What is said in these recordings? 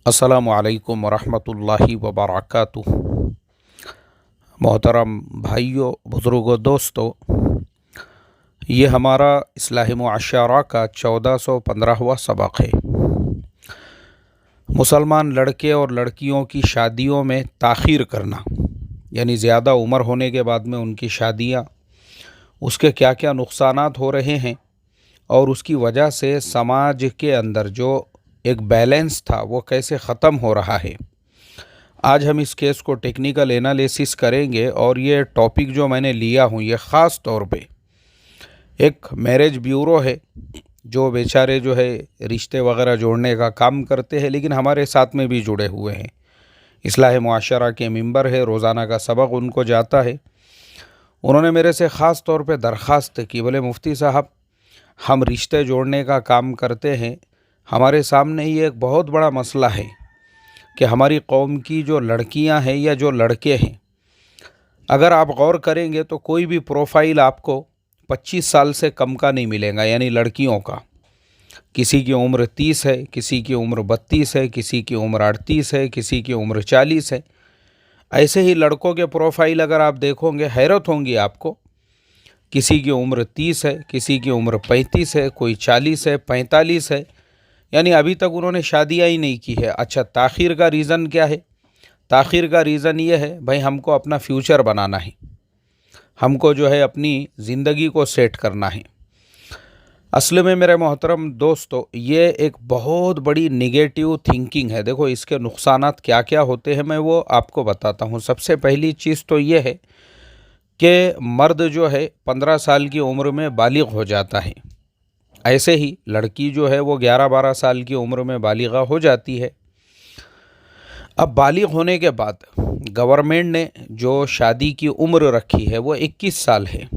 अस्सलामु अलैकुम वरहमतुल्लाहि वबरकातुहू। मोहतरम भाइयों, बुज़ुर्गों, दोस्तों, ये हमारा इस्लाही मुआशरा का 1415वां सबक है। मुसलमान लड़के और लड़कियों की शादियों में ताख़ीर करना, यानी ज़्यादा उम्र होने के बाद में उनकी शादियाँ, उसके क्या क्या नुकसानात हो रहे हैं और उसकी वजह से समाज के अंदर जो एक बैलेंस था वो कैसे ख़त्म हो रहा है। आज हम इस केस को टेक्निकल एनालिसिस करेंगे और ये टॉपिक जो मैंने लिया हूँ ये ख़ास तौर पे एक मैरिज ब्यूरो है जो बेचारे जो है रिश्ते वगैरह जोड़ने का काम करते हैं, लेकिन हमारे साथ में भी जुड़े हुए हैं। इस्लाह मुआशरा के मेंबर है, रोज़ाना का सबक उनको जाता है। उन्होंने मेरे से ख़ास तौर पे दरख्वास्त की, बोले मुफ्ती साहब, हम रिश्ते जोड़ने का काम करते हैं, हमारे सामने ये एक बहुत बड़ा मसला है कि हमारी कौम की जो लड़कियां हैं या जो लड़के हैं, अगर आप गौर करेंगे तो कोई भी प्रोफाइल आपको 25 साल से कम का नहीं मिलेगा। यानी लड़कियों का, किसी की उम्र 30 है, किसी की उम्र 32 है, किसी की उम्र 38 है, किसी की उम्र 40 है। ऐसे ही लड़कों के प्रोफाइल अगर आप देखोगे हैरत होंगी आपको। किसी की उम्र 30 है, किसी की उम्र 35 है, कोई 40 है, 45 है, यानी अभी तक उन्होंने शादियाँ ही नहीं की है। अच्छा, ताख़ीर का रीज़न क्या है? ताख़ीर का रीज़न ये है, भाई हमको अपना फ्यूचर बनाना है, हमको जो है अपनी ज़िंदगी को सेट करना है। असल में मेरे मोहतरम दोस्तों, ये एक बहुत बड़ी नेगेटिव थिंकिंग है। देखो इसके नुकसानात क्या क्या होते हैं, मैं वो आपको बताता हूँ। सबसे पहली चीज़ तो ये है कि मर्द जो है 15 साल की उम्र में बालिग हो जाता है। ऐसे ही लड़की जो है वो 11-12 साल की उम्र में बालिगा हो जाती है। अब बालिग होने के बाद गवर्नमेंट ने जो शादी की उम्र रखी है वो 21 साल है।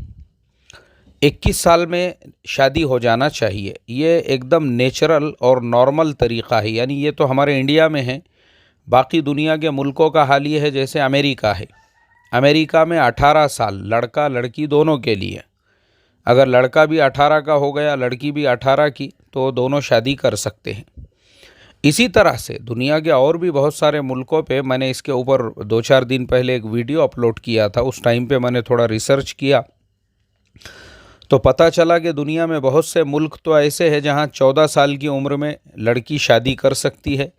21 साल में शादी हो जाना चाहिए, ये एकदम नेचुरल और नॉर्मल तरीक़ा है। यानी ये तो हमारे इंडिया में है, बाकी दुनिया के मुल्कों का हाल ये है जैसे अमेरिका है। अमेरिका में 18 साल लड़का लड़की दोनों के लिए, अगर लड़का भी 18 का हो गया, लड़की भी 18 की, तो दोनों शादी कर सकते हैं। इसी तरह से दुनिया के और भी बहुत सारे मुल्कों पे, मैंने इसके ऊपर 2-4 दिन पहले एक वीडियो अपलोड किया था। उस टाइम पे मैंने थोड़ा रिसर्च किया तो पता चला कि दुनिया में बहुत से मुल्क तो ऐसे हैं जहाँ 14 साल की उम्र में लड़की शादी कर सकती है,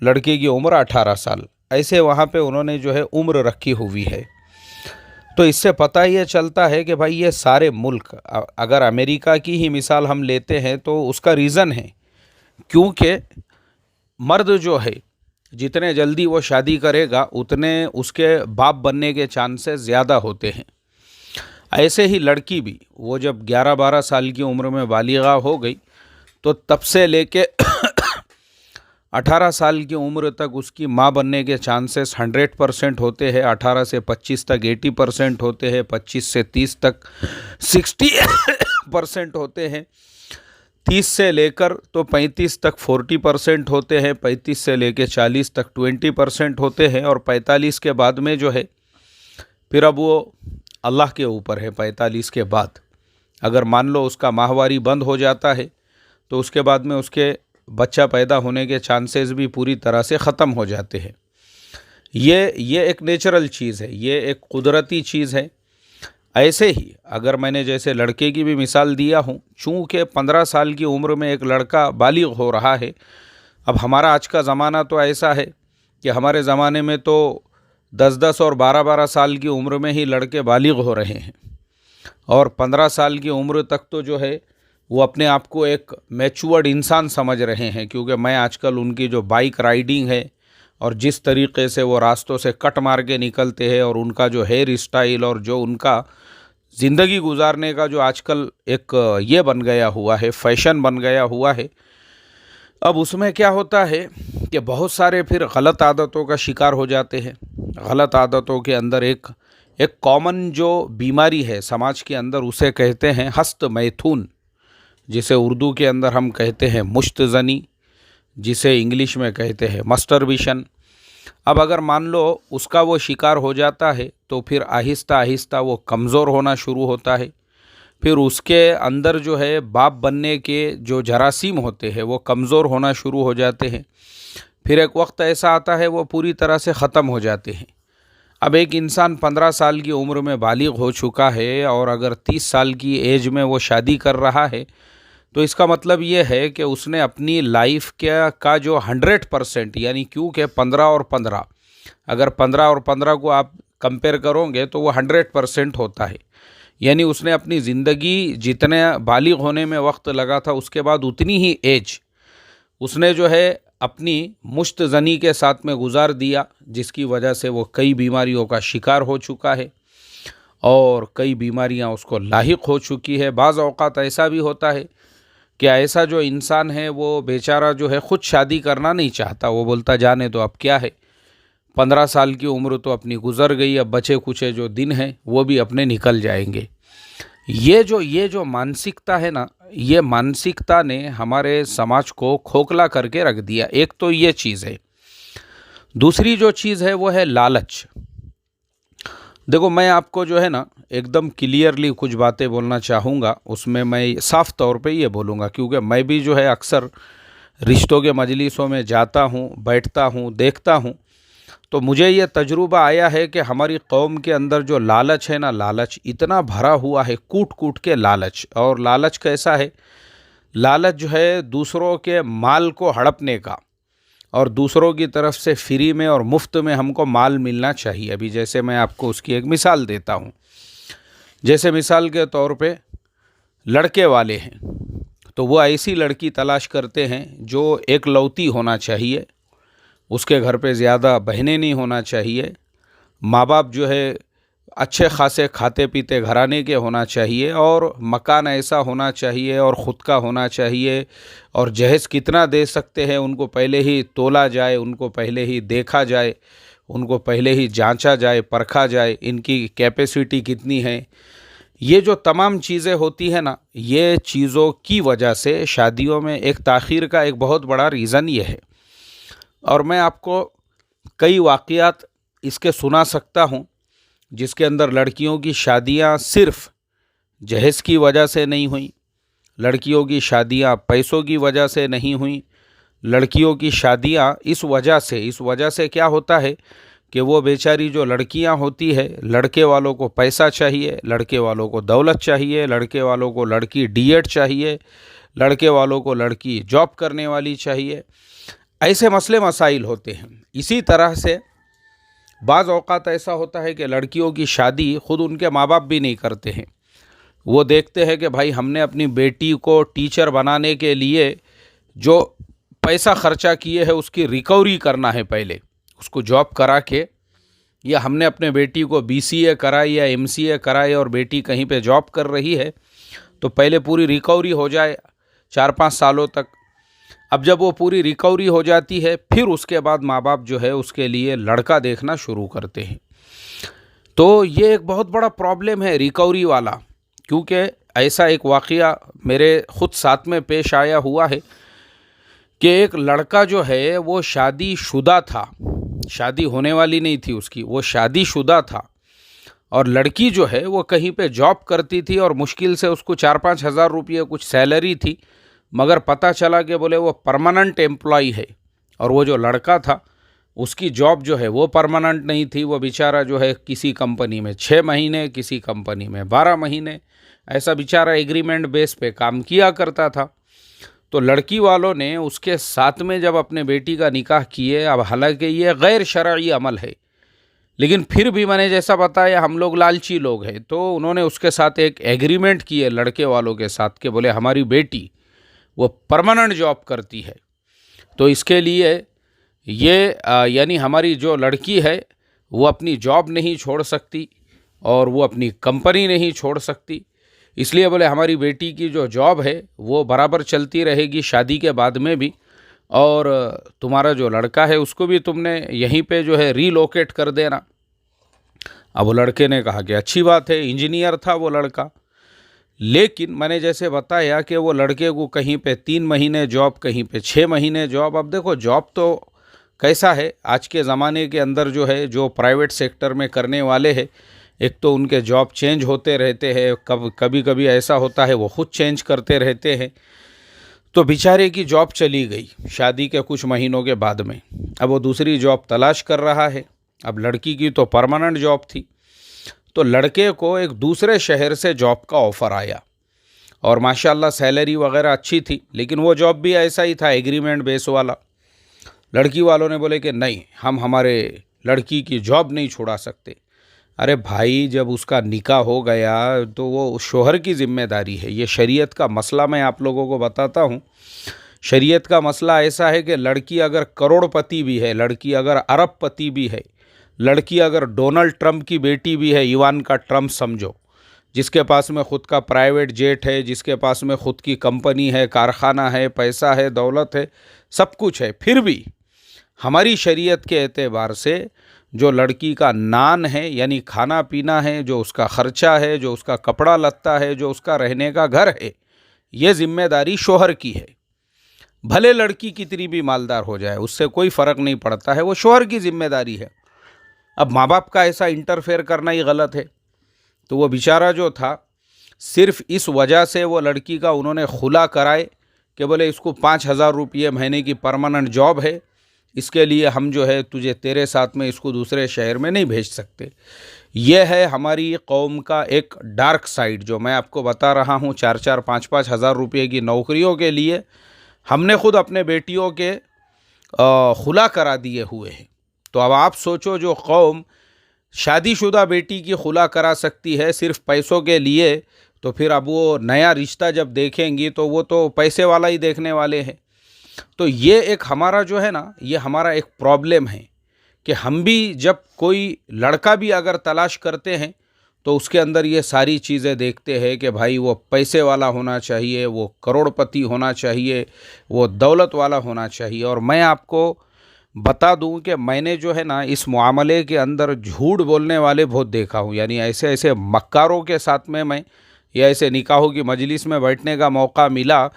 लड़के की उम्र 18 साल। ऐसे वहाँ पे उन्होंने जो है उम्र रखी हुई है। तो इससे पता ये चलता है कि भाई ये सारे मुल्क, अगर अमेरिका की ही मिसाल हम लेते हैं तो उसका रीज़न है क्योंकि मर्द जो है जितने जल्दी वो शादी करेगा उतने उसके बाप बनने के चांसेस ज़्यादा होते हैं। ऐसे ही लड़की भी, वो जब 11-12 साल की उम्र में बालिगा हो गई तो तब से लेके 18 साल की उम्र तक उसकी माँ बनने के चांसेस 100% होते हैं। 18 से 25 तक 80% होते हैं, 25 से 30 तक 60% होते हैं, 30 से लेकर तो 35 तक 40% होते हैं, 35 से लेकर 40 तक 20% होते हैं, और 45 के बाद में जो है फिर अब वो अल्लाह के ऊपर है। 45 के बाद अगर मान लो उसका माहवारी बंद हो जाता है तो उसके बाद में उसके बच्चा पैदा होने के चांसेस भी पूरी तरह से ख़त्म हो जाते हैं। ये एक नेचुरल चीज़ है, ये एक कुदरती चीज़ है। ऐसे ही अगर मैंने जैसे लड़के की भी मिसाल दिया हूँ, चूँकि 15 साल की उम्र में एक लड़का बालिग हो रहा है। अब हमारा आज का ज़माना तो ऐसा है कि हमारे ज़माने में तो 10-10 और 12-12 साल की उम्र में ही लड़के बालिग हो रहे हैं, और 15 साल की उम्र तक तो जो है वो अपने आप को एक मैच्योर्ड इंसान समझ रहे हैं। क्योंकि मैं आजकल उनकी जो बाइक राइडिंग है और जिस तरीक़े से वो रास्तों से कट मार के निकलते हैं, और उनका जो हेयर स्टाइल और जो उनका ज़िंदगी गुजारने का जो आजकल एक ये बन गया हुआ है, फैशन बन गया हुआ है, अब उसमें क्या होता है कि बहुत सारे फिर गलत आदतों का शिकार हो जाते हैं। गलत आदतों के अंदर एक कॉमन जो बीमारी है समाज के अंदर, उसे कहते हैं हस्त मैथुन, जिसे उर्दू के अंदर हम कहते हैं मुश्तज़नी, जिसे इंग्लिश में कहते हैं मस्टरबिशन। अब अगर मान लो उसका वो शिकार हो जाता है तो फिर आहिस्ता आहिस्ता वो कमज़ोर होना शुरू होता है। फिर उसके अंदर जो है बाप बनने के जो जरासीम होते हैं वो कमज़ोर होना शुरू हो जाते हैं। फिर एक वक्त ऐसा आता है वो पूरी तरह से ख़त्म हो जाते हैं। अब एक इंसान 15 साल की उम्र में बालिग हो चुका है और अगर 30 साल की एज में वो शादी कर रहा है, तो इसका मतलब ये है कि उसने अपनी लाइफ का जो 100%, यानी क्योंकि 15 और 15, अगर 15 और 15 को आप कंपेयर करोगे तो वो 100% होता है। यानी उसने अपनी ज़िंदगी जितने बालिग होने में वक्त लगा था उसके बाद उतनी ही एज उसने जो है अपनी मुश्तज़नी के साथ में गुजार दिया, जिसकी वजह से वो कई बीमारियों का शिकार हो चुका है और कई बीमारियां उसको लाहिक हो चुकी है। बाज़ औक़ात ऐसा भी होता है कि ऐसा जो इंसान है वो बेचारा जो है ख़ुद शादी करना नहीं चाहता, वो बोलता जाने दो, अब क्या है, 15 साल की उम्र तो अपनी गुज़र गई, अब बचे कुचे जो दिन हैं वो भी अपने निकल जाएंगे। ये जो मानसिकता है ना, ये मानसिकता ने हमारे समाज को खोखला करके रख दिया। एक तो ये चीज़ है। दूसरी जो चीज़ है वो है लालच। देखो, मैं आपको जो है ना एकदम क्लियरली कुछ बातें बोलना चाहूँगा, उसमें मैं साफ तौर पे ये बोलूँगा, क्योंकि मैं भी जो है अक्सर रिश्तों के मजलिसों में जाता हूँ, बैठता हूँ, देखता हूँ, तो मुझे ये तजुर्बा आया है कि हमारी कौम के अंदर जो लालच है ना, लालच इतना भरा हुआ है, कूट कूट के लालच। और लालच कैसा है? लालच जो है दूसरों के माल को हड़पने का, और दूसरों की तरफ से फ्री में और मुफ्त में हमको माल मिलना चाहिए। अभी जैसे मैं आपको उसकी एक मिसाल देता हूँ। जैसे मिसाल के तौर पे लड़के वाले हैं, तो वो ऐसी लड़की तलाश करते हैं जो एकलौती होना चाहिए, उसके घर पे ज़्यादा बहनें नहीं होना चाहिए, माँ बाप जो है अच्छे खासे खाते पीते घराने के होना चाहिए, और मकान ऐसा होना चाहिए और ख़ुद का होना चाहिए, और जहेज़ कितना दे सकते हैं उनको पहले ही तोला जाए, उनको पहले ही देखा जाए, उनको पहले ही जांचा जाए, परखा जाए, इनकी कैपेसिटी कितनी है। ये जो तमाम चीज़ें होती हैं ना, ये चीज़ों की वजह से शादियों में एक ताख़ीर का एक बहुत बड़ा रीज़न ये है। और मैं आपको कई वाक़यात इसके सुना सकता हूँ जिसके अंदर लड़कियों की शादियाँ सिर्फ़ जहेज़ की वजह से नहीं हुई, लड़कियों की शादियाँ पैसों की वजह से नहीं हुई, लड़कियों की शादियाँ इस वजह से क्या होता है कि वो बेचारी जो लड़कियां होती है, लड़के वालों को पैसा चाहिए, लड़के वालों को दौलत चाहिए, लड़के वालों को लड़की डीएड चाहिए, लड़के वालों को लड़की जॉब करने वाली चाहिए, ऐसे मसले मसाइल होते हैं। इसी तरह से बाज़ औक़ात ऐसा होता है कि लड़कियों की शादी ख़ुद उनके माँ बाप भी नहीं करते हैं। वो देखते हैं कि भाई हमने अपनी बेटी को टीचर बनाने के लिए जो पैसा ख़र्चा किए है उसकी रिकवरी करना है, पहले उसको जॉब करा के, या हमने अपने बेटी को बीसीए कराई या एमसीए कराई और बेटी कहीं पे जॉब कर रही है, तो पहले पूरी रिकवरी हो जाए 4-5 सालों तक। अब जब वो पूरी रिकवरी हो जाती है, फिर उसके बाद माँ बाप जो है उसके लिए लड़का देखना शुरू करते हैं। तो ये एक बहुत बड़ा प्रॉब्लम है रिकवरी वाला, क्योंकि ऐसा एक वाक़या मेरे ख़ुद साथ में पेश आया हुआ है कि एक लड़का जो है वो शादीशुदा था, शादी होने वाली नहीं थी उसकी, वो शादीशुदा था, और लड़की जो है वो कहीं पे जॉब करती थी और मुश्किल से उसको 4-5 हज़ार रुपये कुछ सैलरी थी, मगर पता चला कि बोले वो परमानेंट एम्प्लॉई है, और वो जो लड़का था उसकी जॉब जो है वो परमानेंट नहीं थी। वो बेचारा जो है किसी कंपनी में 6 महीने, किसी कंपनी में 12 महीने, ऐसा बेचारा एग्रीमेंट बेस पे काम किया करता था। तो लड़की वालों ने उसके साथ में जब अपने बेटी का निकाह किए, अब हालांकि ये गैर शरई अमल है, लेकिन फिर भी मैंने जैसा बताया हम लोग लालची लोग हैं, तो उन्होंने उसके साथ एक एग्रीमेंट किए लड़के वालों के साथ कि बोले हमारी बेटी वो परमानेंट जॉब करती है, तो इसके लिए ये यानी हमारी जो लड़की है वो अपनी जॉब नहीं छोड़ सकती और वो अपनी कंपनी नहीं छोड़ सकती, इसलिए बोले हमारी बेटी की जो जॉब है वो बराबर चलती रहेगी शादी के बाद में भी, और तुम्हारा जो लड़का है उसको भी तुमने यहीं पे जो है रीलोकेट कर देना। अब वो लड़के ने कहा कि अच्छी बात है, इंजीनियर था वो लड़का, लेकिन मैंने जैसे बताया कि वो लड़के को कहीं पे 3 महीने जॉब, कहीं पे 6 महीने जॉब। अब देखो जॉब तो कैसा है आज के ज़माने के अंदर जो है, जो प्राइवेट सेक्टर में करने वाले हैं, एक तो उनके जॉब चेंज होते रहते हैं, कभी कभी ऐसा होता है वो ख़ुद चेंज करते रहते हैं। तो बेचारे की जॉब चली गई शादी के कुछ महीनों के बाद में। अब वो दूसरी जॉब तलाश कर रहा है। अब लड़की की तो परमानेंट जॉब थी, तो लड़के को एक दूसरे शहर से जॉब का ऑफ़र आया और माशाल्लाह सैलरी वगैरह अच्छी थी, लेकिन वो जॉब भी ऐसा ही था, एग्रीमेंट बेस वाला। लड़की वालों ने बोले कि नहीं, हम हमारे लड़की की जॉब नहीं छुड़ा सकते। अरे भाई, जब उसका निकाह हो गया तो वो शोहर की ज़िम्मेदारी है। ये शरीयत का मसला मैं आप लोगों को बताता हूँ। शरीयत का मसला ऐसा है कि लड़की अगर करोड़पति भी है, लड़की अगर अरबपति भी है, लड़की अगर डोनाल्ड ट्रंप की बेटी भी है, इवानका ट्रंप समझो, जिसके पास में ख़ुद का प्राइवेट जेट है, जिसके पास में ख़ुद की कंपनी है, कारखाना है, पैसा है, दौलत है, सब कुछ है, फिर भी हमारी शरीयत के एतबार से जो लड़की का नान है यानी खाना पीना है, जो उसका ख़र्चा है, जो उसका कपड़ा लत्ता है, जो उसका रहने का घर है, ये ज़िम्मेदारी शोहर की है। भले लड़की कितनी भी मालदार हो जाए, उससे कोई फ़र्क नहीं पड़ता है, वो शोहर की ज़िम्मेदारी है। अब माँ बाप का ऐसा इंटरफेयर करना ही गलत है। तो वो बेचारा जो था, सिर्फ इस वजह से वो लड़की का उन्होंने खुला कराए कि बोले इसको 5,000 रुपये महीने की परमानेंट जॉब है, इसके लिए हम जो है तुझे तेरे साथ में इसको दूसरे शहर में नहीं भेज सकते। ये है हमारी कौम का एक डार्क साइड जो मैं आपको बता रहा हूँ। 4-4, 5-5 हज़ार रुपये की नौकरियों के लिए हमने खुद अपने बेटियों के खुला करा दिए हुए हैं। तो अब आप सोचो, जो कौम शादीशुदा बेटी की खुला करा सकती है सिर्फ पैसों के लिए, तो फिर अब वो नया रिश्ता जब देखेंगी तो वो तो पैसे वाला ही देखने वाले हैं। तो ये एक हमारा जो है ना, ये हमारा एक प्रॉब्लम है कि हम भी जब कोई लड़का भी अगर तलाश करते हैं तो उसके अंदर ये सारी चीज़ें देखते हैं कि भाई वो पैसे वाला होना चाहिए, वो करोड़पति होना चाहिए, वो दौलत वाला होना चाहिए। और मैं आपको बता दूं कि मैंने जो है ना इस मामले के अंदर झूठ बोलने वाले बहुत देखा हूं। यानी ऐसे ऐसे मक्कारों के साथ में मैं या ऐसे निकाहों की मजलिस में बैठने का मौका मिला,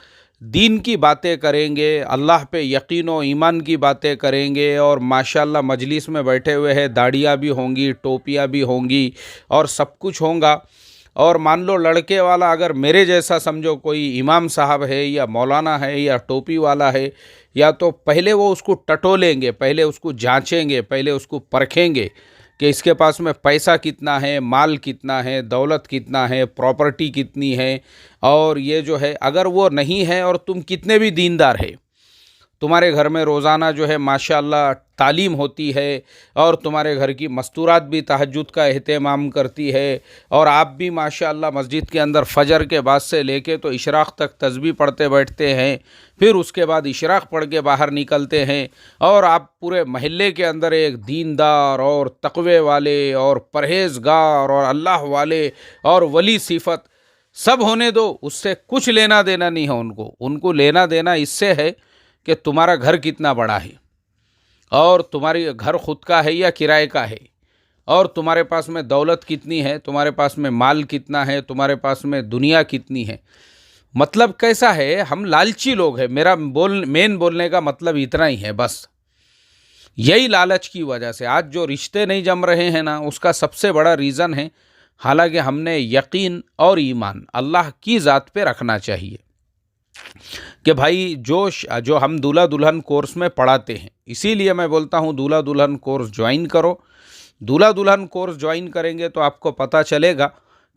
दीन की बातें करेंगे, अल्लाह पे यकीन और ईमान की बातें करेंगे और माशाल्लाह मजलिस में बैठे हुए हैं, दाढ़ियाँ भी होंगी, टोपियाँ भी होंगी और सब कुछ होगा। और मान लो लड़के वाला अगर मेरे जैसा समझो कोई इमाम साहब है या मौलाना है या टोपी वाला है, या तो पहले वो उसको टटोलेंगे, पहले उसको जांचेंगे, पहले उसको परखेंगे कि इसके पास में पैसा कितना है, माल कितना है, दौलत कितना है, प्रॉपर्टी कितनी है। और ये जो है, अगर वो नहीं है और तुम कितने भी दीनदार है, तुम्हारे घर में रोज़ाना जो है माशाल्लाह तालीम होती है और तुम्हारे घर की मस्तूरात भी तहज्जुद का एहतमाम करती है और आप भी माशाल्लाह मस्जिद के अंदर फ़जर के बाद से लेके तो इशराक़ तक तस्बीह पढ़ते बैठते हैं, फिर उसके बाद इशराक़ पढ़ के बाहर निकलते हैं और आप पूरे महल्ले के अंदर एक दीनदार और तक़वे वाले और परहेज़गार और अल्लाह वाले और वली सिफत सब होने दो, उससे कुछ लेना देना नहीं है उनको लेना देना इससे है कि तुम्हारा घर कितना बड़ा है और तुम्हारी घर खुद का है या किराए का है, और तुम्हारे पास में दौलत कितनी है, तुम्हारे पास में माल कितना है, तुम्हारे पास में दुनिया कितनी है। मतलब कैसा है, हम लालची लोग हैं। मेरा मेन बोलने का मतलब इतना ही है बस। यही लालच की वजह से आज जो रिश्ते नहीं जम रहे हैं ना, उसका सबसे बड़ा रीज़न है, हालांकि हमने यकीन और ईमान अल्लाह की ज़ात पे रखना चाहिए कि भाई जो हम दूल्हा दुल्हन कोर्स में पढ़ाते हैं, इसीलिए मैं बोलता हूँ दूल्हा दुल्हन कोर्स ज्वाइन करो। दूल्हा दुल्हन कोर्स ज्वाइन करेंगे तो आपको पता चलेगा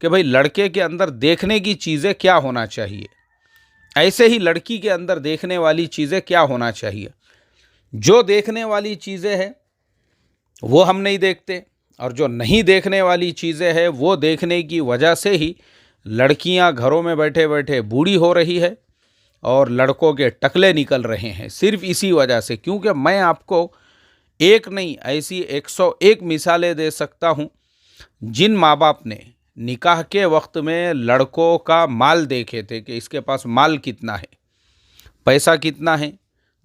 कि भाई लड़के के अंदर देखने की चीज़ें क्या होना चाहिए, ऐसे ही लड़की के अंदर देखने वाली चीज़ें क्या होना चाहिए। जो देखने वाली चीज़ें हैं वो हम नहीं देखते, और जो नहीं देखने वाली चीज़ें हैं वो देखने की वजह से ही लड़कियां घरों में बैठे बैठे बूढ़ी हो रही है और लड़कों के टकले निकल रहे हैं, सिर्फ इसी वजह से। क्योंकि मैं आपको एक नहीं ऐसी 101 मिसालें दे सकता हूं जिन माँ बाप ने निकाह के वक्त में लड़कों का माल देखे थे कि इसके पास माल कितना है, पैसा कितना है,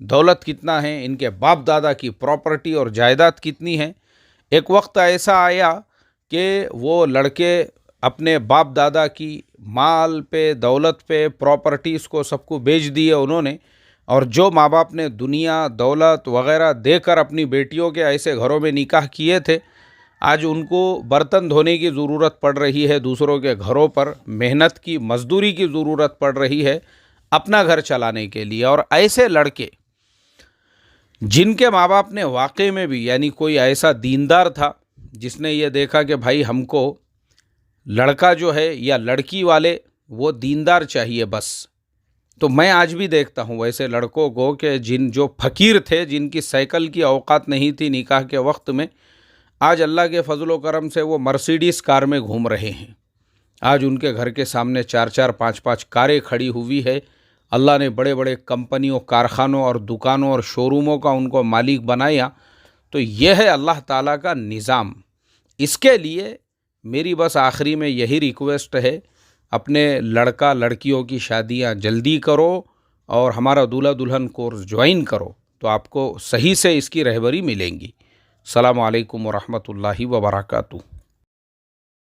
दौलत कितना है, इनके बाप दादा की प्रॉपर्टी और जायदाद कितनी है। एक वक्त ऐसा आया कि वो लड़के अपने बाप दादा की माल पे, दौलत पे, प्रॉपर्टीज़ को सबको बेच दिए उन्होंने, और जो माँ बाप ने दुनिया दौलत वग़ैरह देकर अपनी बेटियों के ऐसे घरों में निकाह किए थे, आज उनको बर्तन धोने की ज़रूरत पड़ रही है, दूसरों के घरों पर मेहनत की मजदूरी की ज़रूरत पड़ रही है। अपना घर चलाने के लिए। और ऐसे लड़के जिनके माँ बाप ने वाकई में भी, यानी कोई ऐसा दीनदार था जिसने ये देखा कि भाई हमको लड़का जो है या लड़की वाले वो दीनदार चाहिए बस, तो मैं आज भी देखता हूँ वैसे लड़कों को कि जो फ़कीर थे, जिनकी साइकिल की औकात नहीं थी निकाह के वक्त में, आज अल्लाह के फजलो करम से वो मर्सिडीज़ कार में घूम रहे हैं। आज उनके घर के सामने 4-4, 5-5 कारें खड़ी हुई है। अल्लाह ने बड़े बड़े कंपनियों, कारखानों और दुकानों और शोरूमों का उनको मालिक बनाया। तो यह है अल्लाह ताला का निज़ाम। इसके लिए मेरी बस आखिरी में यही रिक्वेस्ट है, अपने लड़का लड़कियों की शादियां जल्दी करो और हमारा दूल्हा दुल्हन कोर्स ज्वाइन करो, तो आपको सही से इसकी रहबरी मिलेंगी। अस्सलामु अलैकुम वरहमतुल्लाहि वबरकातुहू।